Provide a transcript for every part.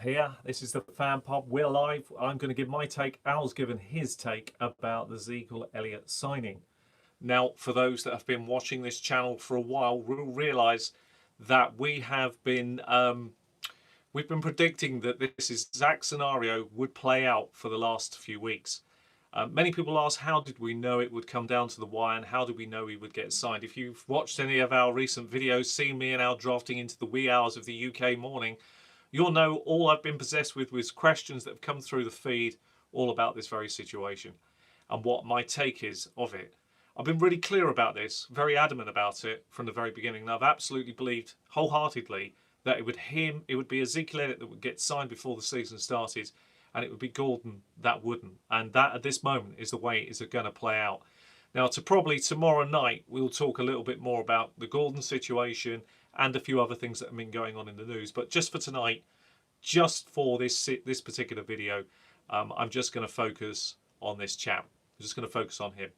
Here. This is the Fan Pub. We're live. I'm going to give my take. Al's given his take about the Zeke Elliott signing. Now, for those that have been watching this channel for a while, will realise that we've been predicting that this exact scenario would play out for the last few weeks. Many people ask, how did we know it would come down to the wire, and how did we know he would get signed? If you've watched any of our recent videos, seen me and Al drafting into the wee hours of the UK morning, you'll know all I've been possessed with was questions that have come through the feed all about this very situation and what my take is of it. I've been really clear about this, very adamant about it from the very beginning. And I've absolutely believed wholeheartedly that it would be Ezekiel Elliott that would get signed before the season started, and it would be Gordon that wouldn't. And that at this moment is the way it is going to play out. Now, probably tomorrow night, we'll talk a little bit more about the Gordon situation and a few other things that have been going on in the news. But just for tonight, just for this particular video, I'm just going to focus on this chap. I'm just going to focus on him.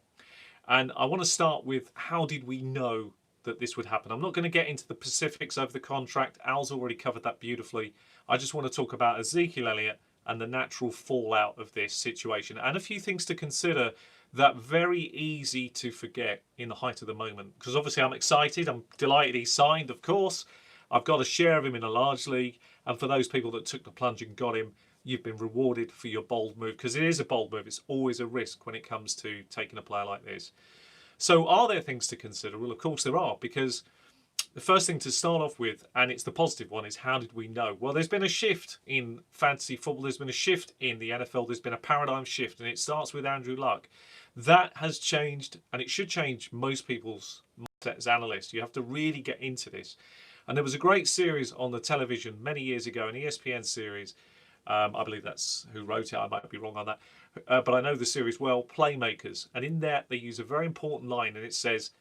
And I want to start with, how did we know that this would happen? I'm not going to get into the specifics of the contract. Al's already covered that beautifully. I just want to talk about Ezekiel Elliott and the natural fallout of this situation, and a few things to consider that very easy to forget in the height of the moment. Because obviously I'm excited, I'm delighted he signed, of course. I've got a share of him in a large league, and for those people that took the plunge and got him, you've been rewarded for your bold move, because it is a bold move. It's always a risk when it comes to taking a player like this. So are there things to consider? Well, of course there are, because the first thing to start off with, and it's the positive one, is how did we know? Well, there's been a shift in fantasy football. There's been a shift in the NFL. There's been a paradigm shift, and it starts with Andrew Luck. That has changed, and it should change most people's mindset as analysts. You have to really get into this. And there was a great series on the television many years ago, an ESPN series. I believe that's who wrote it. I might be wrong on that. But I know the series well, Playmakers. And in there, they use a very important line, and it says,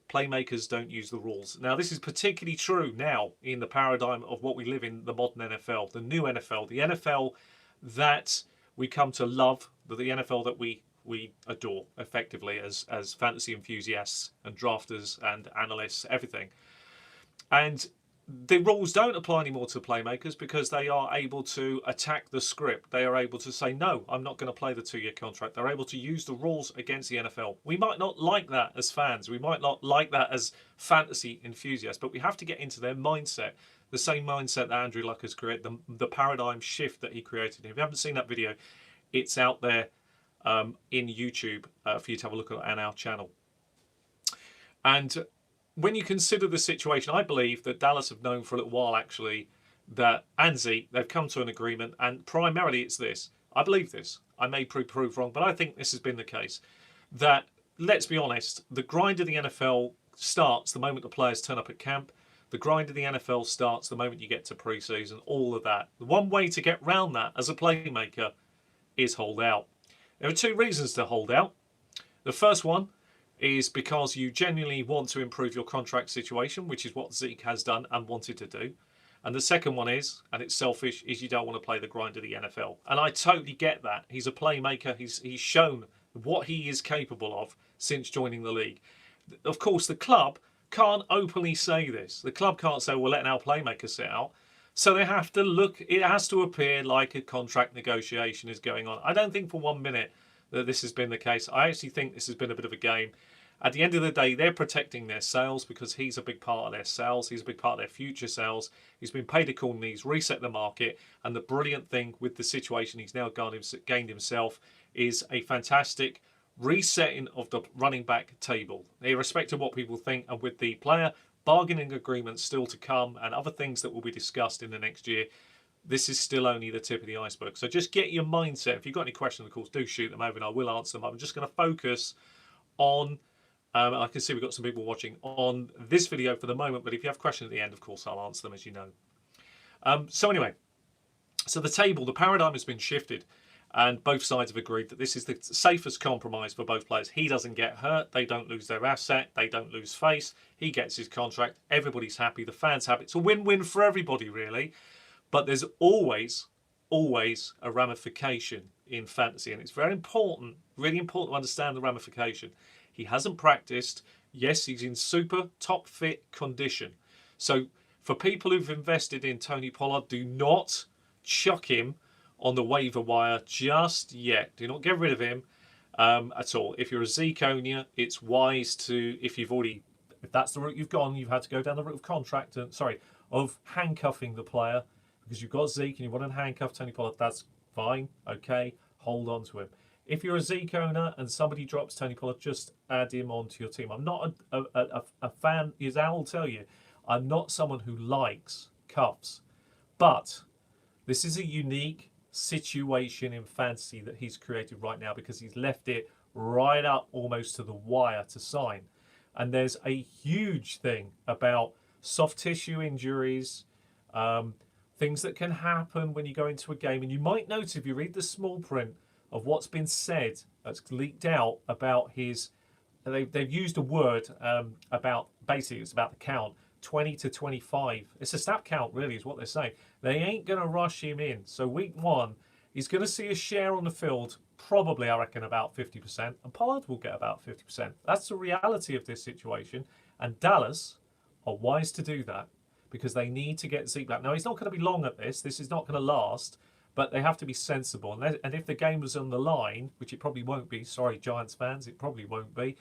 playmakers don't use the rules. Now, this is particularly true now in the paradigm of what we live in, the modern NFL, the new NFL, the NFL that we come to love, the NFL that we adore effectively as fantasy enthusiasts and drafters and analysts, everything. And the rules don't apply anymore to playmakers, because they are able to attack the script. They are able to say, no, I'm not going to play the 2-year contract. They're able to use the rules against the NFL. We might not like that as fans. We might not like that as fantasy enthusiasts, but we have to get into their mindset, the same mindset that Andrew Luck has created, the paradigm shift that he created. If you haven't seen that video, it's out there in YouTube for you to have a look at on our channel. And when you consider the situation, I believe that Dallas have known for a little while, actually, that Zeke, they've come to an agreement, and primarily it's this. I believe this. I may prove wrong, but I think this has been the case. That, let's be honest, the grind of the NFL starts the moment the players turn up at camp. The grind of the NFL starts the moment you get to pre-season, all of that. The one way to get round that as a playmaker is hold out. There are two reasons to hold out. The first one is because you genuinely want to improve your contract situation, which is what Zeke has done and wanted to do. And the second one is, and it's selfish, is you don't want to play the grind of the NFL. And I totally get that. He's a playmaker. He's shown what he is capable of since joining the league. Of course, the club can't openly say this. The club can't say, we're letting our playmaker sit out. So they have to look, it has to appear like a contract negotiation is going on. I don't think for 1 minute that this has been the case. I actually think this has been a bit of a game. At the end of the day, they're protecting their sales, because he's a big part of their sales. He's a big part of their future sales. He's been paid accordingly. He's reset the market. And the brilliant thing with the situation he's now gained himself is a fantastic resetting of the running back table, irrespective of what people think. And with the player bargaining agreements still to come and other things that will be discussed in the next year, this is still only the tip of the iceberg. So just get your mindset. If you've got any questions, of course, do shoot them over and I will answer them. I'm just going to focus on, I can see we've got some people watching on this video for the moment, but if you have questions at the end, of course, I'll answer them, as you know. So anyway, so the table, the paradigm has been shifted, and both sides have agreed that this is the safest compromise for both players. He doesn't get hurt. They don't lose their asset. They don't lose face. He gets his contract. Everybody's happy. The fans happy. It's a win-win for everybody, really. But there's always a ramification in fantasy, and it's very important, really important to understand the ramification. He hasn't practiced. Yes, he's in super top fit condition. So for people who've invested in Tony Pollard, do not chuck him on the waiver wire just yet. Do not get rid of him at all. If you're a Zeke owner, it's wise to, if that's the route you've gone, you've had to go down the route of of handcuffing the player because you've got Zeke and you want to handcuff Tony Pollard. That's fine. Okay, hold on to him. If you're a Zeke owner and somebody drops Tony Pollard, just add him onto your team. I'm not a fan, as Al will tell you, I'm not someone who likes cuffs. But this is a unique situation in fantasy that he's created right now because he's left it right up almost to the wire to sign. And there's a huge thing about soft tissue injuries, things that can happen when you go into a game. And you might notice if you read the small print of what's been said, that's leaked out about his, they've used a word about, basically it's about the count, 20 to 25. It's a snap count really is what they're saying. They ain't going to rush him in. So week 1, he's going to see a share on the field, probably I reckon about 50%, and Pollard will get about 50%. That's the reality of this situation. And Dallas are wise to do that because they need to get Zeke back. Now, he's not going to be long at this. This is not going to last, but they have to be sensible. And if the game was on the line, which it probably won't be, sorry, Giants fans, it probably won't be,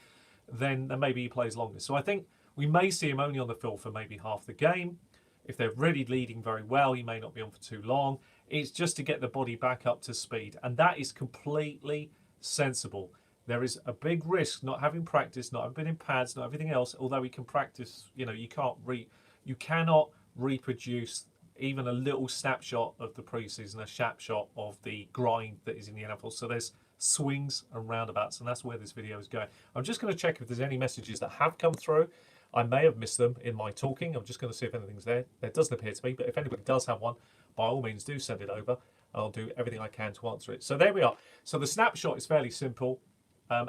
then maybe he plays longer. So I think we may see him only on the field for maybe half the game. If they're really leading very well, he may not be on for too long. It's just to get the body back up to speed. And that is completely sensible. There is a big risk not having practice, not having been in pads, not everything else. Although he can practice, you cannot reproduce even a little snapshot of the preseason, a snapshot of the grind that is in the NFL. So there's swings and roundabouts, and that's where this video is going. I'm just going to check if there's any messages that have come through. I may have missed them in my talking. I'm just going to see if anything's there. There doesn't appear to be, but if anybody does have one, by all means do send it over. I'll do everything I can to answer it. So there we are. So the snapshot is fairly simple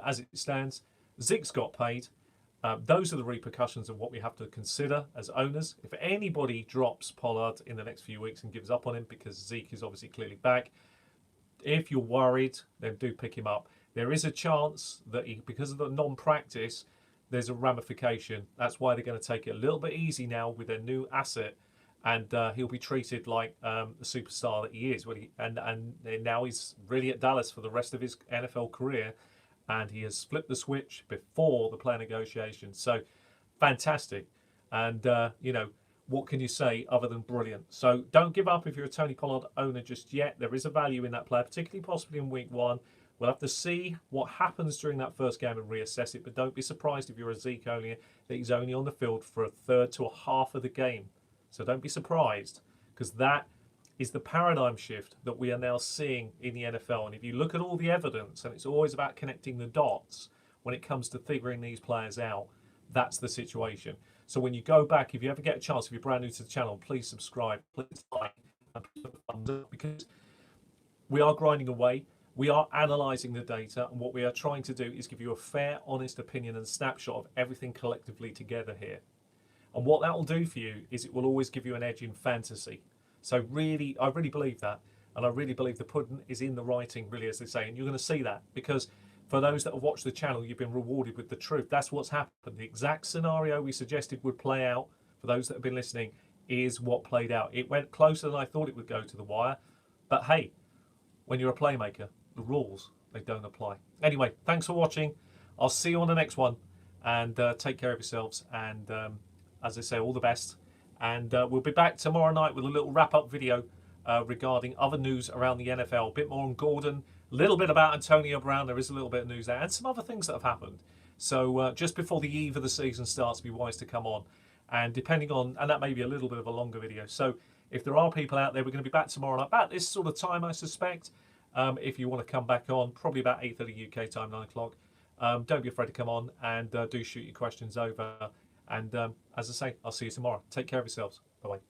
as it stands. Zeke's got paid. Those are the repercussions of what we have to consider as owners. If anybody drops Pollard in the next few weeks and gives up on him because Zeke is obviously clearly back, if you're worried, then do pick him up. There is a chance that because of the non-practice, there's a ramification. That's why they're going to take it a little bit easy now with their new asset, and he'll be treated like the superstar that he is. And now he's really at Dallas for the rest of his NFL career, and he has flipped the switch before the player negotiation. So fantastic. And what can you say other than brilliant? So don't give up if you're a Tony Pollard owner just yet. There is a value in that player, particularly possibly in week 1. We'll have to see what happens during that first game and reassess it. But don't be surprised if you're a Zeke owner that he's only on the field for a third to a half of the game. So don't be surprised, because that is the paradigm shift that we are now seeing in the NFL. And if you look at all the evidence, and it's always about connecting the dots when it comes to figuring these players out, that's the situation. So when you go back, if you ever get a chance, if you're brand new to the channel, please subscribe, please like, and put the thumbs up, because we are grinding away. We are analysing the data, and what we are trying to do is give you a fair, honest opinion and snapshot of everything collectively together here. And what that will do for you is it will always give you an edge in fantasy. So really, I really believe that. And I really believe the pudding is in the writing, really, as they say. And you're going to see that, because for those that have watched the channel, you've been rewarded with the truth. That's what's happened. The exact scenario we suggested would play out, for those that have been listening, is what played out. It went closer than I thought it would go to the wire. But hey, when you're a playmaker, the rules, they don't apply. Anyway, thanks for watching. I'll see you on the next one, and take care of yourselves, and as I say, all the best. And we'll be back tomorrow night with a little wrap-up video regarding other news around the NFL. A bit more on Gordon, a little bit about Antonio Brown. There is a little bit of news there, and some other things that have happened. So just before the eve of the season starts, be wise to come on. And depending on, and that may be a little bit of a longer video. So if there are people out there, we're going to be back tomorrow night, about this sort of time, I suspect. If you want to come back on, probably about 8:30 UK time, 9 o'clock. Don't be afraid to come on, and do shoot your questions over. And as I say, I'll see you tomorrow. Take care of yourselves. Bye-bye.